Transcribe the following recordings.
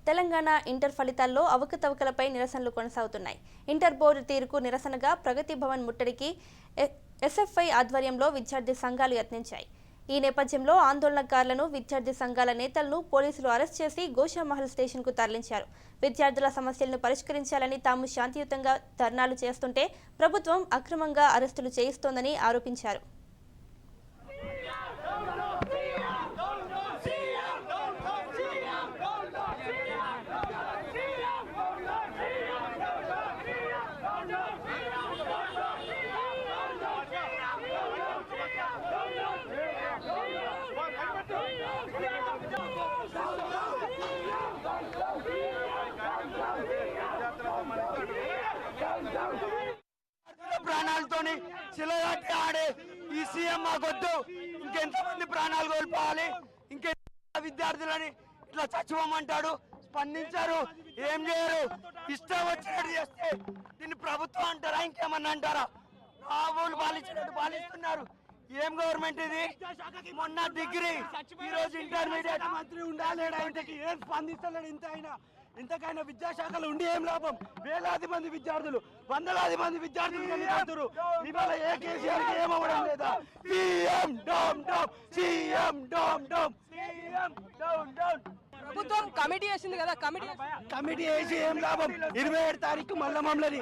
Telangana inter ఫలితాల్లో అవకతవకలపై నిరసనలు కొనసాగుతున్నాయి. ఇంటర్ బోర్డు తీరుకు నిరసనగా ప్రగతి భవన్ ముట్టడికి ఎస్ఎఫ్ఐ ఆధ్వర్యంలో విద్యార్థి సంఘాలు యత్నించాయి. ఈ నేపథ్యంలో ఆందోళనకారులను, విద్యార్థి సంఘాల నేతలను పోలీసులు అరెస్ట్ చేసి గోషామహల్ స్టేషన్కు తరలించారు. విద్యార్థుల సమస్యలను పరిష్కరించాలని తాము శాంతియుతంగా ధర్నాలు చేస్తుంటే ప్రభుత్వం అక్రమంగా అరెస్టులు చేయిస్తోందని ఆరోపించారు. ప్రాణాలతోని చిలగాటి ఆడే ఈ సీఎం మాకొద్దు. ఇంకెంతమంది ప్రాణాలు కోల్పోవాలి? ఇంకెంత విద్యార్థులని ఇట్లా చచ్చిపోమంటాడు? స్పందించారు, ఏం చేయరు. ఇష్టం వచ్చినట్టు చేస్తే దీన్ని ప్రభుత్వం అంటారా, ఇంకేమన్నా అంటారా? రావులు పాలించినట్టు పాలిస్తున్నారు. ఏం గవర్నమెంట్ ఇది? మొన్న డిగ్రీ, ఈ రోజు ఇంటర్మీడియట్. మంత్రి ఉండాలి, ఏం స్పందిస్తలేడు. ఇంతకైనా విద్యాశాఖలో ఉండి ఏం లాభం? వేలాది మంది విద్యార్థులు, వందలాది మంది విద్యార్థులు చనిపోతున్నారు. ఇవాళ ఏ కేసీఆర్కి ఏమవ్వడం లేదా? CM down down, CM down down, CM down down. ప్రభుత్వం కమిటీ వేసింది కదా, కమిటీ వేసి ఏం లాభం? 27 తారీఖు మళ్ళా మమ్మల్ని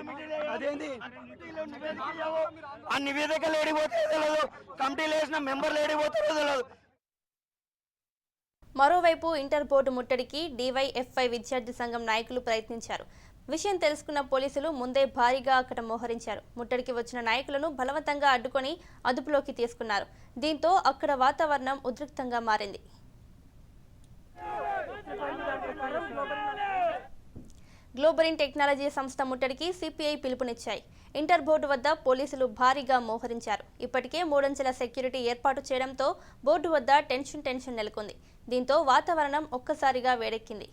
అదేంది ఆ నివేదికలు ఏడిపోతే తెలియదు, కమిటీలు వేసిన మెంబర్లు ఏడిపోతారో తెలియదు. మరోవైపు ఇంటర్ బోర్డు ముట్టడికి డివైఎఫ్ఐ విద్యార్థి సంఘం నాయకులు ప్రయత్నించారు. విషయం తెలుసుకున్న పోలీసులు ముందే భారీగా అక్కడ మోహరించారు. ముట్టడికి వచ్చిన నాయకులను బలవంతంగా అడ్డుకొని అదుపులోకి తీసుకున్నారు. దీంతో అక్కడ వాతావరణం ఉద్రిక్తంగా మారింది. గ్లోబలిన్ టెక్నాలజీ సంస్థ ముట్టడికి సిపిఐ పిలుపునిచ్చాయి. ఇంటర్ బోర్డు వద్ద పోలీసులు భారీగా మోహరించారు. ఇప్పటికే 3 అంచెల సెక్యూరిటీ ఏర్పాటు చేయడంతో బోర్డు వద్ద టెన్షన్ నెలకొంది. దీంతో వాతావరణం ఒక్కసారిగా వేడెక్కింది.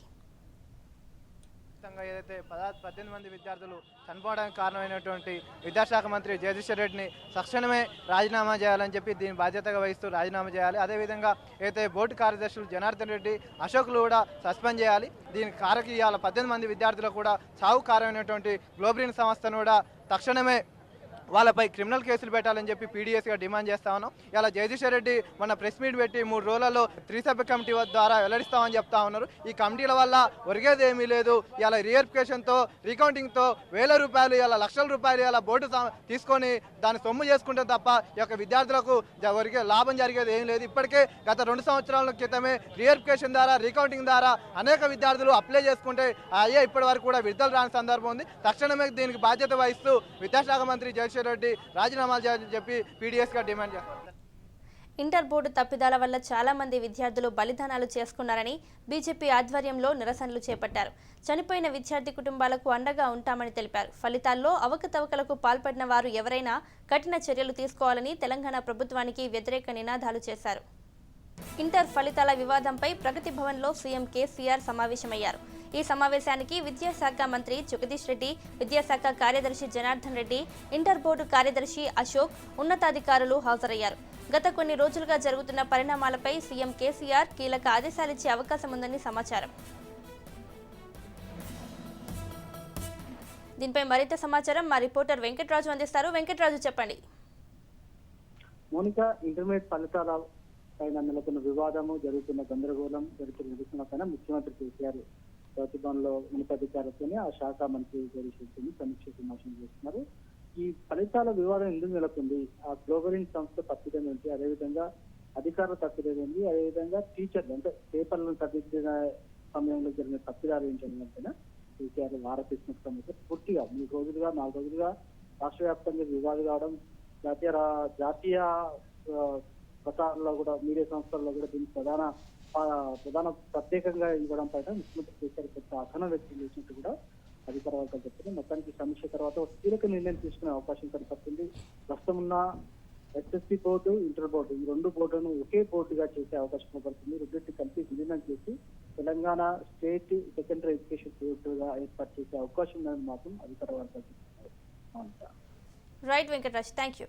ఏదైతే 18 మంది విద్యార్థులు చనిపోవడానికి కారణమైనటువంటి విద్యాశాఖ మంత్రి జగదీశ్వర్ రెడ్డిని తక్షణమే రాజీనామా చేయాలని చెప్పి దీని బాధ్యతగా వహిస్తూ రాజీనామా చేయాలి. అదేవిధంగా అయితే బోర్డు కార్యదర్శులు జనార్దన్ రెడ్డి, అశోక్లు కూడా సస్పెండ్ చేయాలి. దీనికి కారకి ఇవాళ 18 మంది విద్యార్థులకు కూడా చావు కారణమైనటువంటి గ్లోబలిన్ సంస్థను కూడా తక్షణమే వాళ్ళపై క్రిమినల్ కేసులు పెట్టాలని చెప్పి పీడీఎస్గా డిమాండ్ చేస్తా ఉన్నాం. ఇలా జగదీశ్వర్ రెడ్డి మన ప్రెస్ మీట్ పెట్టి 3 రోజులలో 3 సభ్య కమిటీ ద్వారా వెల్లడిస్తామని చెప్తా ఉన్నారు. ఈ కమిటీల వల్ల ఒరిగేది ఏమీ లేదు. ఇలా రీఎరిఫికేషన్తో, రీకౌంటింగ్తో వేల రూపాయలు, ఇలా లక్షల రూపాయలు ఇలా బోర్డు తీసుకొని దాన్ని సొమ్ము చేసుకుంటే తప్ప ఈ యొక్క విద్యార్థులకు ఒరిగే లాభం జరిగేది ఏం లేదు. ఇప్పటికే గత 2 సంవత్సరాల క్రితమే రీఎరిఫికేషన్ ద్వారా, రీకౌంటింగ్ ద్వారా అనేక విద్యార్థులు అప్లై చేసుకుంటే అయ్యే ఇప్పటి వరకు కూడా విడుదల రాని సందర్భం ఉంది. తక్షణమే దీనికి బాధ్యత వహిస్తూ విద్యాశాఖ మంత్రి జగదీశ్వర్ రెడ్డి రాజీనామాలు చేయాలని చెప్పి పీడీఎస్గా డిమాండ్ చేస్తారు. ఇంటర్ బోర్డు తప్పిదాల వల్ల చాలా మంది విద్యార్థులు బలిదానాలు చేసుకున్నారని బీజేపీ ఆధ్వర్యంలో నిరసనలు చేపట్టారు. చనిపోయిన విద్యార్థి కుటుంబాలకు అండగా ఉంటామని తెలిపారు. ఫలితాల్లో అవకతవకలకు పాల్పడిన వారు ఎవరైనా కఠిన చర్యలు తీసుకోవాలని తెలంగాణ ప్రభుత్వానికి వ్యతిరేక నినాదాలు చేశారు. ఇంటర్ ఫలితాల వివాదంపై ప్రగతి భవన్లో సీఎం కేసీఆర్ సమావేశమయ్యారు. ఈ సమావేశానికి విద్యాశాఖ మంత్రి జగదీష్ రెడ్డి, విద్యాశాఖ కార్యదర్శి జనార్దన్ రెడ్డి, ఇంటర్ బోర్డు కార్యదర్శి అశోక్, ఉన్నతాధికారులు హాజరయ్యారు. గత కొన్ని రోజులుగా జరుగుతున్న పరిణామాలపై సీఎం కేసీఆర్ కీలక ఆదేశాలిచ్చే అవకాశం ఉందని సమాచారం. దీనిపై మరింత సమాచారం మా రిపోర్టర్ వెంకటరాజు అందిస్తారు. వెంకటరాజు, చెప్పండి. మోనికా, ఇంటర్మీడియట్ ఫలితాల పైన నెలకొన్న వివాదము, జరుగుతున్న గందరగోళం, జరుగుతున్న నిరసన పైన ముఖ్యమంత్రి కేసీఆర్ ప్రతిభవన్లో ఉన్నతాధికారులతో ఆ శాఖ మంత్రి జగదీశ్వర్ సమీక్ష సమావేశం చేస్తున్నారు. ఈ ఫలితాల వివాదం ఎందుకు నెలకొంది, ఆ గ్లోబలిన్ సంస్థ తప్పిదం ఏంటి, అదేవిధంగా అధికారుల తప్పిదం ఏంటి, అదేవిధంగా టీచర్లు అంటే పేపర్లను తప్పించిన సమయంలో జరిగిన తప్పిదాలు ఏంటి అనే కేసీఆర్ ఆరోపిస్తున్న పూర్తిగా 3 రోజులుగా 4 రోజులుగా రాష్ట్ర వ్యాప్తంగా వివాదాలు కావడం, జాతీయ ప్రసారాల్లో కూడా, మీడియా సంస్థల్లో కూడా దీనికి ప్రధాన ప్రత్యేకంగా ఇవ్వడం పైన ముఖ్యమంత్రి కేసీఆర్ పెద్ద అసహనం వ్యక్తం చేసినట్టు కూడా అధికార వర్గాలు చెప్తుంది. మొత్తానికి సమీక్ష తర్వాత ఒక కీలక నిర్ణయం తీసుకునే అవకాశం కనపడుతుంది. ప్రస్తుతం ఉన్న ఎస్ఎస్సి బోర్డు, ఇంటర్ బోర్డు, ఈ 2 బోర్డులను ఒకే బోర్డుగా చేసే అవకాశం కనపడుతుంది. రెండింటిని కలిపి విలీనం చేసి తెలంగాణ స్టేట్ సెకండరీ ఎడ్యుకేషన్ బోర్డుగా ఏర్పాటు చేసే అవకాశం ఉందని మాత్రం అధికార వర్గాలు చెప్తున్నారు. Right Venkatraj, thank you.